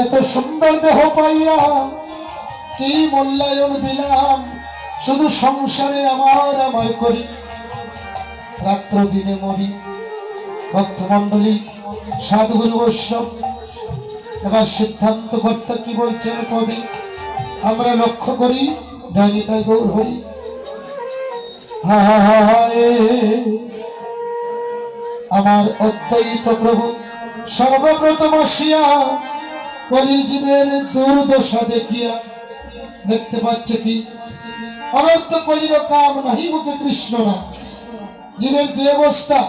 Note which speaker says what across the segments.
Speaker 1: এত সুন্দর দেহ পাইয়া কি মূল্যায়ন দিলাম, শুধু সংসারে আমার আমার করি, রাত্র দিনে মরি। ভক্তমন্ডলী, সাধুগুরু বৈষ্ণব, এবার সিদ্ধান্ত কর্তা কি বলছেন কবি আমরা লক্ষ্য করি। জয়নিতাই গৌর হরি। হায় আমার অদ্বৈত প্রভু সর্বপ্রথম আসিয়া কলির জীবের দুর্দশা দেখিয়া, দেখতে পাচ্ছে কি অনর্থ কলির কাম নাহি মুখে কৃষ্ণ না। জীবের যে অবস্থা,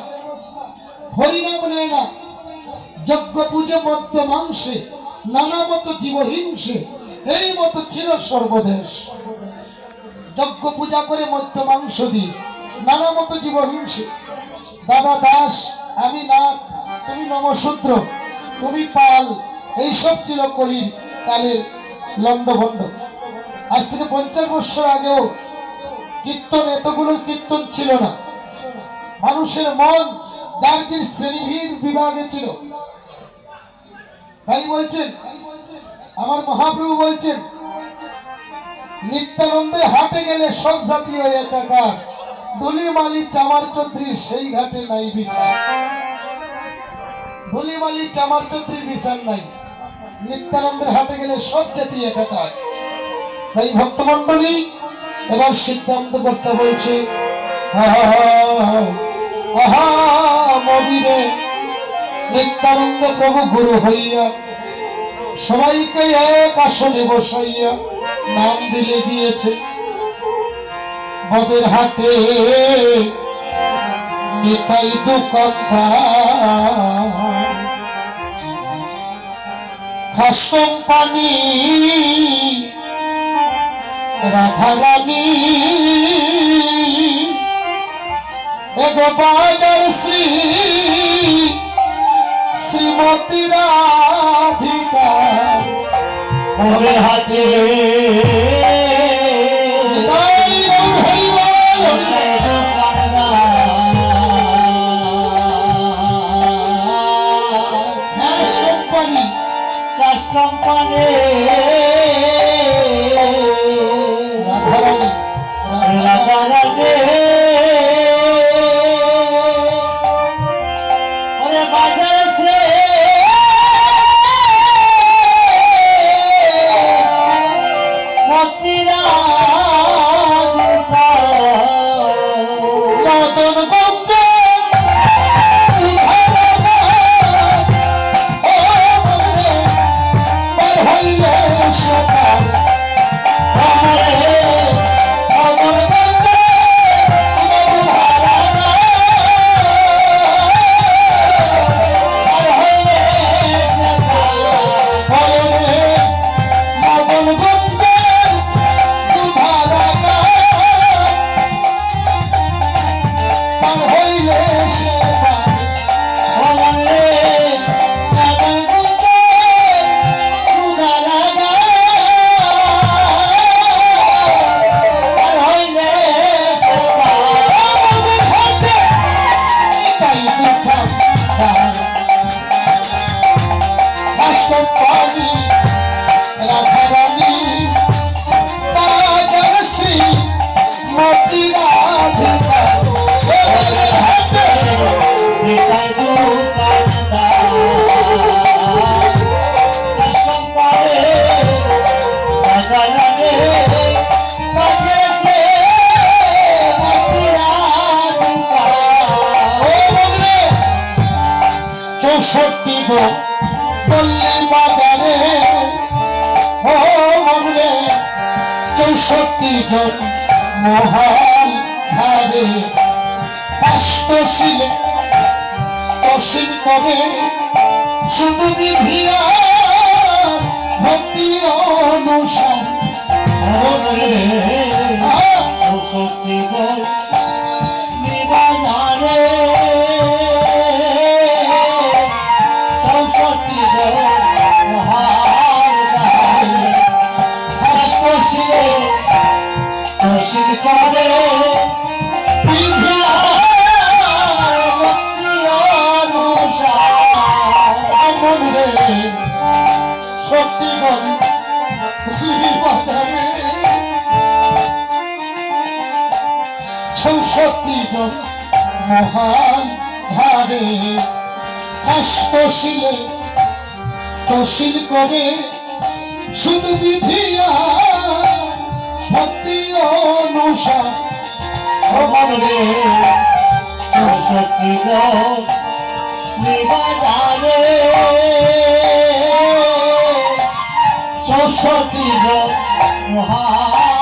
Speaker 1: হরিনাম নেয় না, যজ্ঞ পুজো মধ্য মাংসে, নানা মত জীবহিংসে, এই মতো ছিল সর্বদেশ। যজ্ঞ পূজা করে মধ্য মাংস দিয়ে, নানা মতো জীবহিংসে। দাদা দাস, আমি নাথ, তুমি নমশূদ্র, তুমি পাল, এইসব ছিল কলির কালের লন্ডভন্ড। আজ থেকে 50 বছর আগেও কীর্তন, এতগুলো কীর্তন ছিল না। মানুষের মন যার যে শ্রেণীভেদ বিভাগে ছিল। তাই বলছেন আমার মহাপ্রভু, বলছেন নিত্যানন্দের হাটে গেলে সব জাতি হয়ে একাকার, ধুলিমালি চামার চৌধুরী সেই ঘাটে নাই বিচার। ধুলিমালি চামার চৌধুরীর বিচার নাই, নিত্যানন্দের হাটে গেলে সব জাতি একাকার। তাই ভক্তমন্ডলী, এবার সিদ্ধান্ত করতে বলছে, মবিরে নিত্যানন্দ প্রভু গুরু হইয়া সবাইকে এক আসনে বসাইয়া নাম দিলে গিয়েছে। বদের হাটে নিতাই দোকানদার, খাসম পানি রাধারানী, এগো বাজার শ্রী শ্রীমতী রাধিকা।
Speaker 2: ওরে হাতে কোম্পানি রাধারানী, ওরে বাজার শ্রী মতি রাধিকা।
Speaker 1: মদন গঞ্জ রাধারানী, বাজার শ্রী মতি রাধিকা। চৌষট্টি গো পল্লী বাজারে, ও মনে 64 জন মহাল ধারে, অষ্টশীলে অসীম করে শুধু বিধিয়া ভক্তি অনুসার।
Speaker 2: সত্যি বল বাজারে সরস্বতী প্রসিদ্ধ করে
Speaker 1: ভক্তিজন মহান ধারে হাসতশীলে তশীল করে শুধু বিধিয়া ভক্তি অনুসার
Speaker 2: ভগবানে সরস্বতী গো নিবাজারে সরস্বতী গো মহানে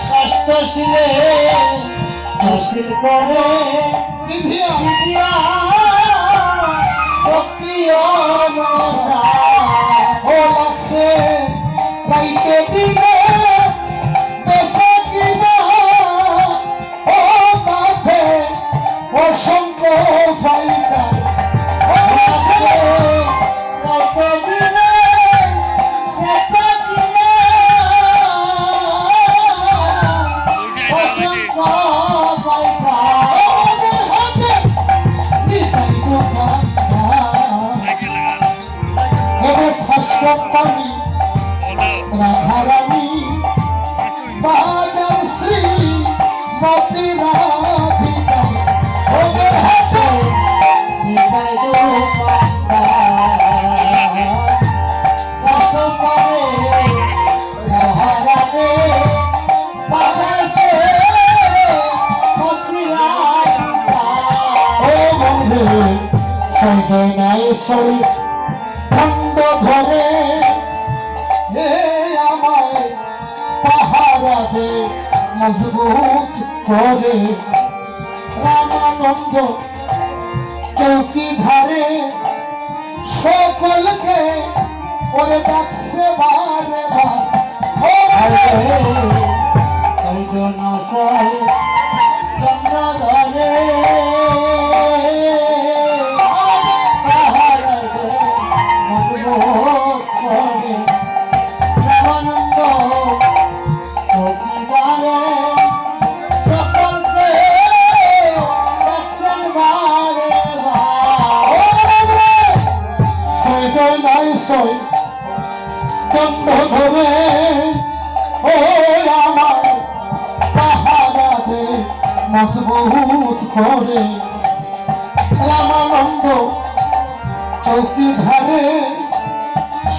Speaker 2: কষ্টশীলে তশীল করে
Speaker 1: বিধিয়া
Speaker 2: বিদ্যা ভক্তি অনুসার
Speaker 1: ও লাগছে রাইতে দিনে দেশে কিনা ও মাঠে অসংখ্য ফাইকা ও লাগছে
Speaker 2: রাতে দিনে রাতে দিনে অসংখ্য পাইকা
Speaker 1: আমাদের হাতে নিতাই দোকান এবার খাসক পানি রাধারানী বাজার শ্রী মতি রাধিকা ওদের হাতে
Speaker 2: নিতাই দোকানদার
Speaker 1: রাধারানী
Speaker 2: পাহাড়ে মতিরা
Speaker 1: ও বন্ধু সইতে নাই সই খণ্ড ধরে হে আমায় পাহারা দে মজবুত করে রামানন্দ চৌকি ধারে সকলকে ওরে ডাকছে বারে বার ও সইতে নাই সই খণ্ড ধরে ও আমায় পাহারা দে মজবুত করে রামানন্দ চৌকি ধারে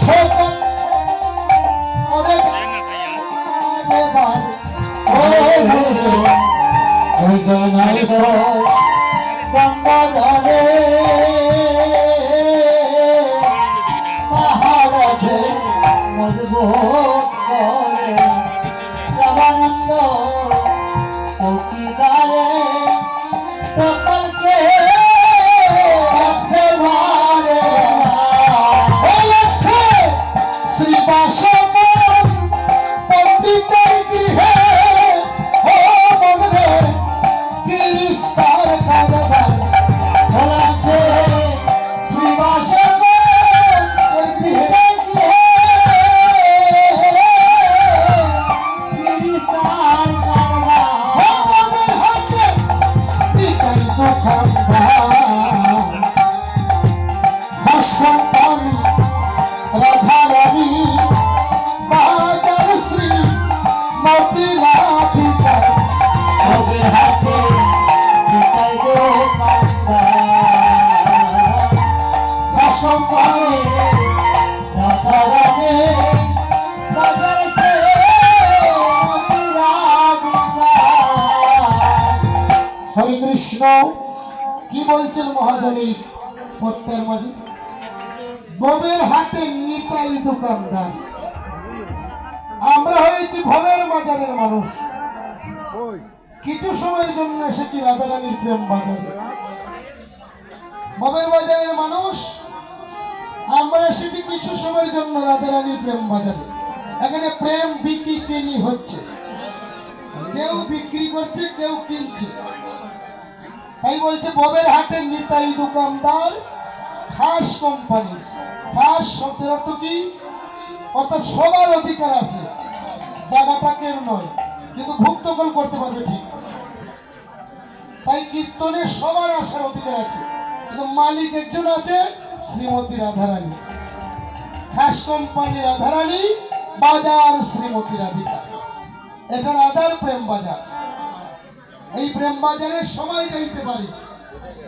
Speaker 1: সকল ওরে বারে বার ও বন্ধু সইতে নাই সই পাহারা দে
Speaker 2: মজবুত করে রামানন্দ চৌকিদারে সকলকে
Speaker 1: ডাকছে বারে বার ও লাগছে শ্রীবাসব পণ্ডিতের গৃহে ও মনে তিরিস্তার কারবার
Speaker 2: আছে
Speaker 1: শ্রীবাসব গৃহে ভগবানের হাতে নিতাই দোকানদার হাসন পানি রাধারানী বাজার শ্রী মতি রাধিকা হাসন পানি রাধারানী হরে কৃষ্ণ কি বলছেন মহাজনী পত্তার মাঝে ববের হাতে নিতাই দোকানদার আমরা হয়েছি ভবের বাজারের মানুষ কিছু সময়ের জন্য এসেছি রাধারানীর প্রেম বাজারে ভবের বাজারের মানুষ আমরা এসেছি কিছু সময়ের জন্য রাধারানীর প্রেম বাজারে এখানে প্রেম বিক্রি কিনি হচ্ছে কেউ বিক্রি করছে কেউ কিনছে তাই বলছে ববের হাটের নিতাই দোকানদার খাস কোম্পানি খাস শব্দের অর্থ কি অর্থাৎ সবার অধিকার আছে জায়গাটা কেউ নয় কিন্তু ভুক্তকল করতে পারবে ঠিক তাই কীর্তনে সবার আসার অধিকার আছে কিন্তু মালিক একজন আছে শ্রীমতী রাধারানী খাস কোম্পানি রাধারানী বাজার শ্রীমতী রাধিকা এটা রাধার প্রেম বাজার এই প্রেম বাজারে সবাই গাইতে পারে,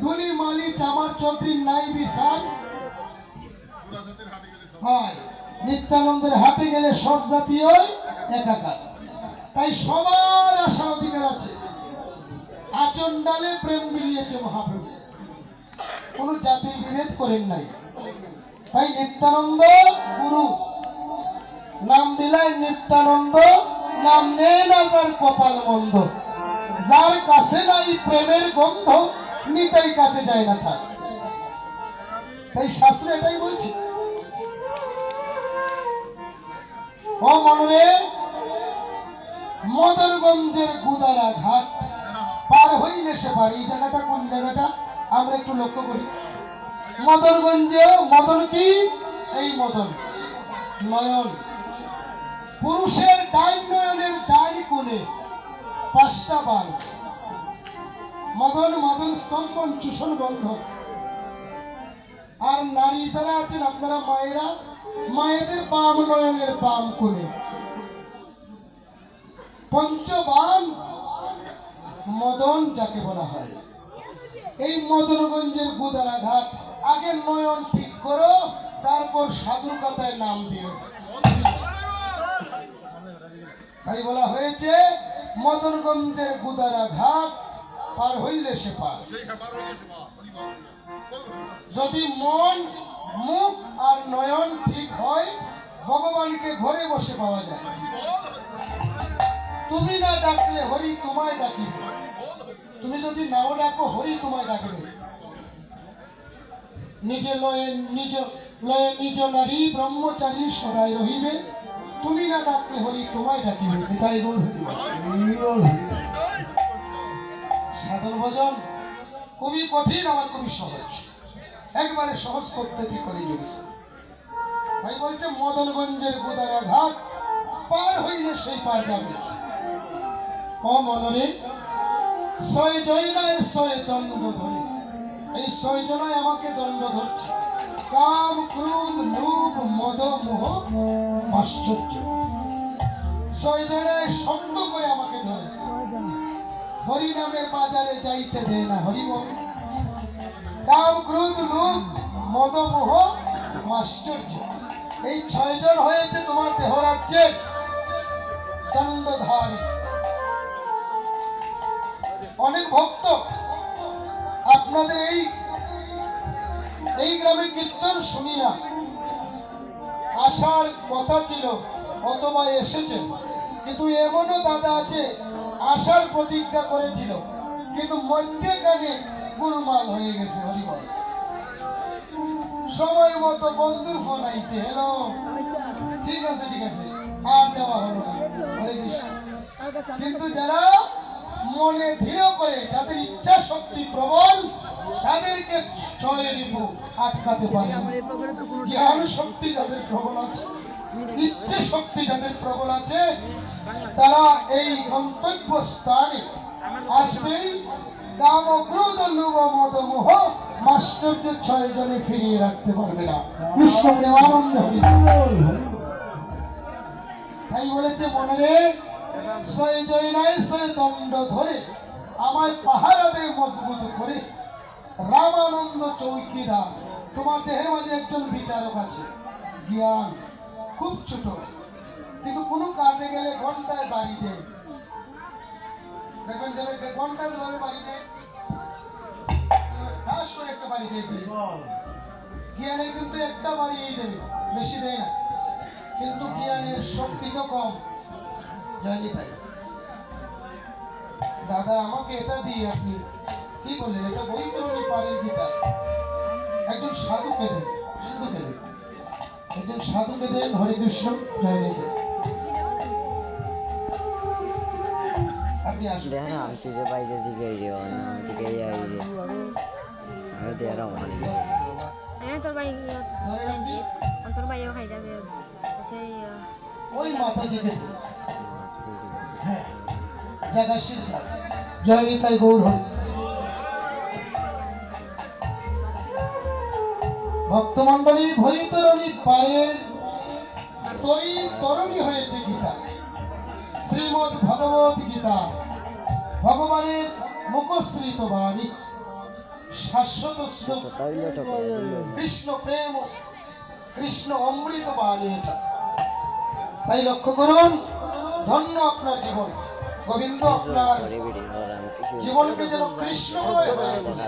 Speaker 1: ডুলি মালি চামার চৌধুরী নাই বিশাল হয়, নিত্যানন্দের হাতে গেলে সব জাতীয় একাকার। তাই সবার আসার অধিকার আছে। আচণ্ডালে প্রেম মিলিয়েছে মহাপ্রভু, কোন জাতির বিভেদ করেন নাই। তাই নিত্যানন্দ গুরু, নাম বিলায় নিত্যানন্দ, নাম নেই না যার কপাল মন্দ, যার কাছে নাই প্রেমের গন্ধ, নিতাই কাছে যায় না থাক। তাই শাস্ত্র এটাই বলছে। ও মনরে, মদনগঞ্জের গুদারা ঘাট পার হইলে সে পার। এই জায়গাটা কোন জায়গাটা আমরা একটু লক্ষ্য করি। মদনগঞ্জে মদন কি? এই মদন নয়ন, পুরুষের ডাইন নয়নের ডাইন কোণে 5টা বাল। মদন মদন স্তম্ভন চূষণ বন্ধ। আর নারী যারা আছেন আপনারা মায়েরা, মায়েদের বাম নয়নের বাম কোণে পঞ্চবান মদন যাকে বলা হয়। এই মদনগঞ্জের গুদারা ঘাট, আগে নয়ন ঠিক করো, তারপর সাধুর কথায় নাম দিও। তাই বলা হয়েছে মদনগঞ্জের গুদারা ঘাট পার হইলে সে পার। যদি মন, মুখ আর নয়ন ঠিক হয়, ভগবানকে ঘরে বসে পাওয়া যায়। তুমি না ডাকলে হরি তোমায় ডাকিবে, তুমি যদি নাও ডাকো হরি তোমায় ডাকবে। নিজে লয়ে নিজ নারী ব্রহ্মচারী সদাই রহিবে, তুমি না ডাকলে হরি তোমায় ডাকিবে। তাই সাধন ভজন খুবই কঠিন, আমার খুবই সহজ, একবারে সহজ পদ্ধতি করে যদি। তাই বলছে মদনগঞ্জের গুদারা ঘাট পার হইলে সেই পার যাবে। ও মনরে, 6 জনায় 6 দণ্ড ধরে, এই 6 জনায় আমাকে দণ্ড ধরছে। কাম ক্রোধ লোভ মদ মোহ আশ্চর্য, 6 জনায় শব্দ করে আমাকে ধরে। হরি নামের বাজারে যাইতে দেয় না, হরি বল। কাম ক্রোধ লোভ মদ মোহ আশ্চর্য, এই 6 জন হয়েছে তোমার দেহ রাজ্যের দণ্ডধারী। অনেক ভক্ত আপনাদের এই গ্রামে কীর্তন শুনিয়া আসার কথা ছিল, অথবা এসেছেন, কিন্তু এমনও দাদা আছে আসার প্রতিজ্ঞা করেছিল, কিন্তু মধ্যেখানে গোলমাল হয়ে গেছে। হরিবল, সময় মতো বন্ধুর ফোন আইছে, হ্যালো ঠিক আছে ঠিক আছে, আর যাওয়া হলো না। হরে কৃষ্ণ। কিন্তু যারা মনে ধীর করে, যাদের ইচ্ছা শক্তি প্রবল, তাদেরকে চলে রিপু আটকাতে পারে। জ্ঞান শক্তি যাদের প্রবল আছে, ইচ্ছে শক্তি যাদের প্রবল আছে, তারা এই গন্তব্য স্থানে আসবেই। কাম ক্রোধ লোভ মদ মোহ মাস্টারকে 6 জনে ফিরিয়ে রাখতে পারবে না। কৃষ্ণ প্রেমানন্দ হরি। তাই বলেছে মনে, 6 জনায় 6 দণ্ড ধরে আমায় পাহারা দেয় মজবুত করে। রামানন্দ চৌকিদার, তোমার দেহের মাঝে একজন বিচারক আছে, জ্ঞান খুব ছোট, কিন্তু কোনো কাজে গেলে ঘন্টায় বাড়ি দেয়। দেখবেন যাবে ঘন্টায় যেভাবে বাড়ি দেয়, ঠাস করে একটা বাড়ি দিয়ে দেবে। জ্ঞানের কিন্তু একটা বাড়িয়েই দেবে, বেশি দেয় না। কিন্তু জ্ঞানের শক্তি তো কম, জানি। তাই দাদা আমাকে এটা দিয়ে আপনি কি বললেন, এটা বৈতরণী পারের গীতা। একজন সাধুকে দেন, একজন সাধুকে দেন। হরে কৃষ্ণ, জয় নিতে। আপনি আসুন।
Speaker 3: দেখেন আমি তুই বাইরে দিকে আমি দিকে আমি দেয়ার
Speaker 4: তোর ভাই তোর ভাইও খাই যাবে সেই
Speaker 1: ওই মাতাজিকে হ্যাঁ জায়গা শেষ। জয় নিতাই গৌর হরি। ভক্তমন্ডলী, বৈতরণী পারের তরণী হয়েছে গীতা, শ্রীমদ ভগবত গীতা। ভগবানের মুখশ্রিত বাণী শাশ্বত শ্লোক
Speaker 3: তাইলে তো
Speaker 1: কৃষ্ণ প্রেম কৃষ্ণ অমৃত বাণী এটা। তাই লক্ষ্য করুন, ধন্য আপনার জীবন। গোবিন্দ আপনার জীবনকে যেন কৃষ্ণময় করে তোলে।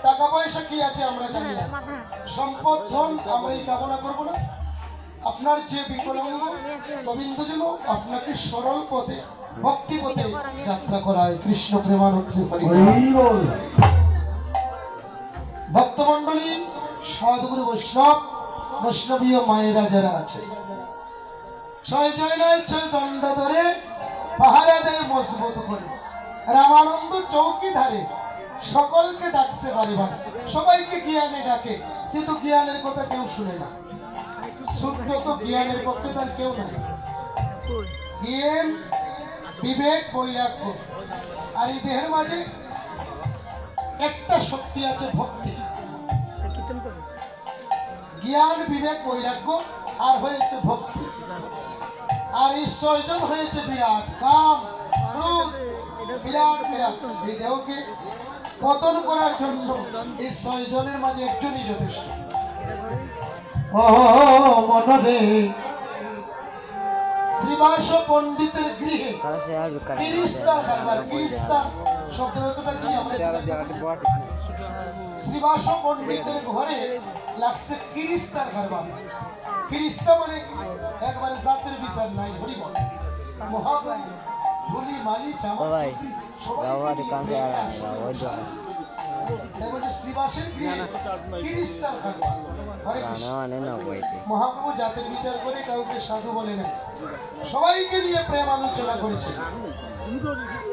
Speaker 1: টাকা পয়সা কি আছে আমরা জানি না, সম্পদ ধন আমরা এই কামনা করব না। আপনার যে বিকলাঙ্গ, গোবিন্দ যেন আপনাকে সরল পথে ভক্তি পথে যাত্রা করায়। কৃষ্ণ প্রেমানন্দে হরি বল। ভক্তমণ্ডলী, সাধুগুরু বৈষ্ণব বৈষ্ণবীয় মায়েরা যারা আছে, ছয় জয় নয় ছয় দণ্ড ধরে পাহারা দেয় মজবুত করে। রামানন্দ চৌকি ধারে সকলকে ডাকতে পারিবা, সবাইকে জ্ঞানে ডাকে, কিন্তু জ্ঞানের কথা কেউ শুনে না। শুদ্ধ তো জ্ঞানের পক্ষে তার কেউ নাই। জ্ঞান বিবেক বৈরাগ্য, আর এই দেহের মাঝে একটা শক্তি আছে, ভক্তি। জ্ঞান বিবেক বৈরাগ্য আর হয়েছে ভক্তি। আর এই ছয়জন হয়েছে বিরাট কাম ক্রোধ, বিরাট বিরাট। এই দেহকে পতন করার জন্য এই ছয়জনের মাঝে একজনই যথেষ্ট। ও মনরে শ্রীবাস পণ্ডিতের গৃহে কিরিস্তা খাবার। কিরিস্তা শব্দের অর্থটা কি আমরা শ্রীবাস পণ্ডিতের ঘরে লাগছে কিরিস্তার খাবার। কিরিস্তা মানে একবারে জাতের বিচার নাই। হরি বল। মহাবল বলি মালি চামা সবাই শ্রীবাসের গৃহে কিরিস্তার খাবার। মহাপ্রভু জাতের বিচার করে কাউকে সাধু বলে না, সবাইকে নিয়ে প্রেম আলোচনা করেছে।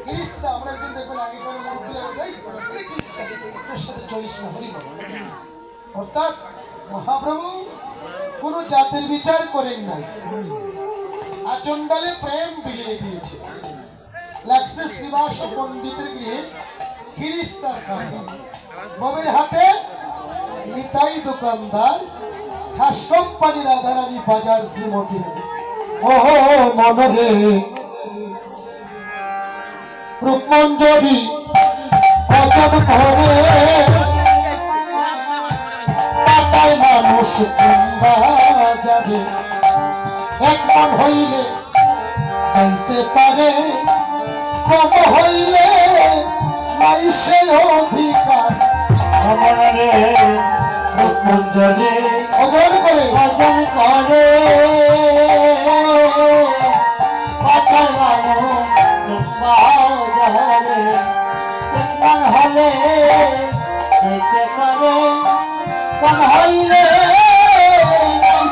Speaker 1: কিরিস্তা আমরা একদিন দেখুন আগেকার মুরব্বীরা সাথে চলিস না। হরি বল। অর্থাৎ মহাপ্রভু কোন জাতের বিচার করেন নাই, আচন্ডালে প্রেম বিলিয়ে দিয়েছে। লাগছে শ্রীবাস পণ্ডিতের গৃহে কিরিস্তার খাবার। ববের হাতে নিতাই দোকানদার, খাস কোম্পানি রাধারানী বাজার শ্রীমতী। ও মনরে রূপমঞ্জরি ভজন করে পাতায় মানুষ কুম্বা যাবে। এক মন হইলে যাইতে পারে, কম হইলে নাই সে অধিকার।
Speaker 2: মনরে রূপমঞ্জরি
Speaker 1: ভজন করে
Speaker 2: ভজন করে পাতায় মানুষ কুম্বা যাবে। এক মন হলে যাইতে পারে, কম হইলে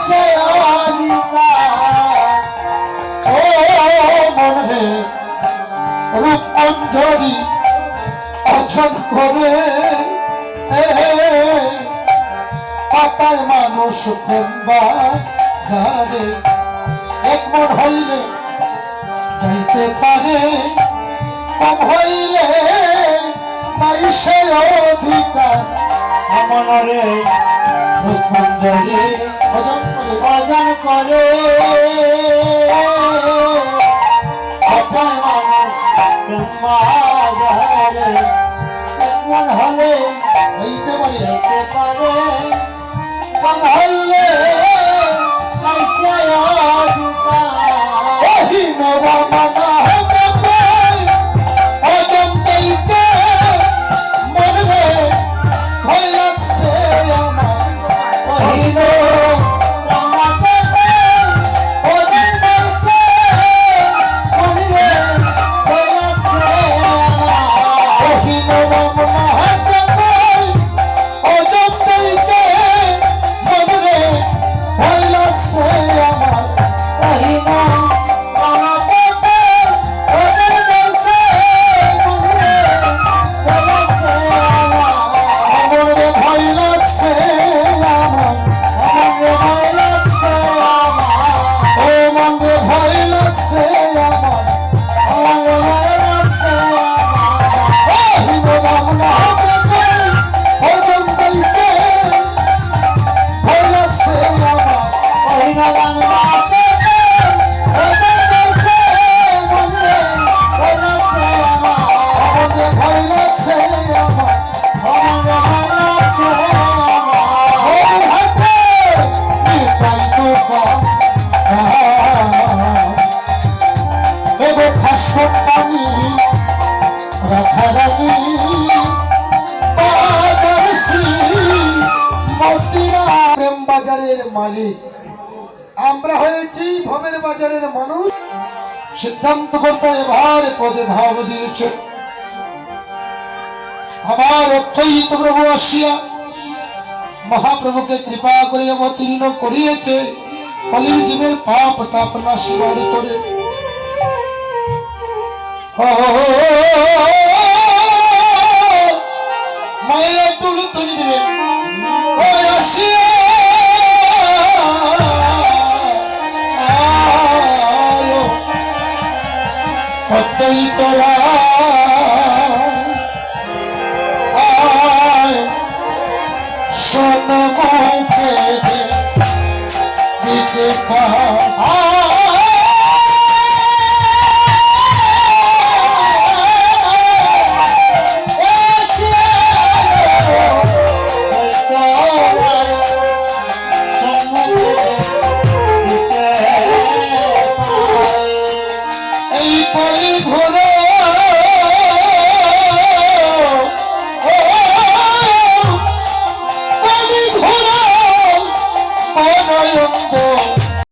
Speaker 2: সে অধিকার।
Speaker 1: ও মনে রূপমঞ্জরি ভজন করে পাতায় মানুষ কুম্বা যাবে। এক মন হইলে যাইতে পারে, কম হইলে নাই সে অধিকার।
Speaker 2: মনরে রূপমঞ্জরি
Speaker 1: ভজন করে
Speaker 2: ভজন করে পাতায় মানুষ কুম্বা যাবে। এক মন হলে
Speaker 1: হইতে পারে,
Speaker 2: যেতে পারে, কম হইলে নাই সে অধিকার।
Speaker 1: ওহি নবমনা হতে পাই অজন্তাইতে মনে ভয় লাগছে আমার।
Speaker 2: কহিল রমাতে অজন্তাইতে মনে ভয় লাগছে আমার।
Speaker 1: ওহি নবমনা হতে পাই অজন্তাইতে মনে ভয় লাগছে আমার।
Speaker 2: কহিল রমাতে অজন্তাইতে মনে ভয় লাগছে আমার।
Speaker 1: মনে ভয় লাগছে আমার।
Speaker 2: মনে ভয় লাগছে আমার।
Speaker 1: ও মনে ভয় লাগছে আমার।
Speaker 2: মনে ভয় লাগছে আমার।
Speaker 1: ওহি নবমনা হতে পাই অজন্তাইতে ভয় লাগছে আমার।
Speaker 2: কহিল রমাতে অজন্তাইতে মনে ভয় লাগছে আমার।
Speaker 1: মালিক, আমরা হয়েছি ভবের বাজারের মানুষ। সিদ্ধান্ত কর্তা এবার পদে ভাব দিয়েছে। আমার অক্ষয়িত প্রভু আসিয়া মহাপ্রভুকে কৃপা করে অবতীর্ণ করিয়েছে কলির জীবের পাপ তাপ নাশিবার করে। মায়ের একটু তুমি দেবেন ওই আসিয়া অদ্বৈত সনমুখে দিতে এই পরে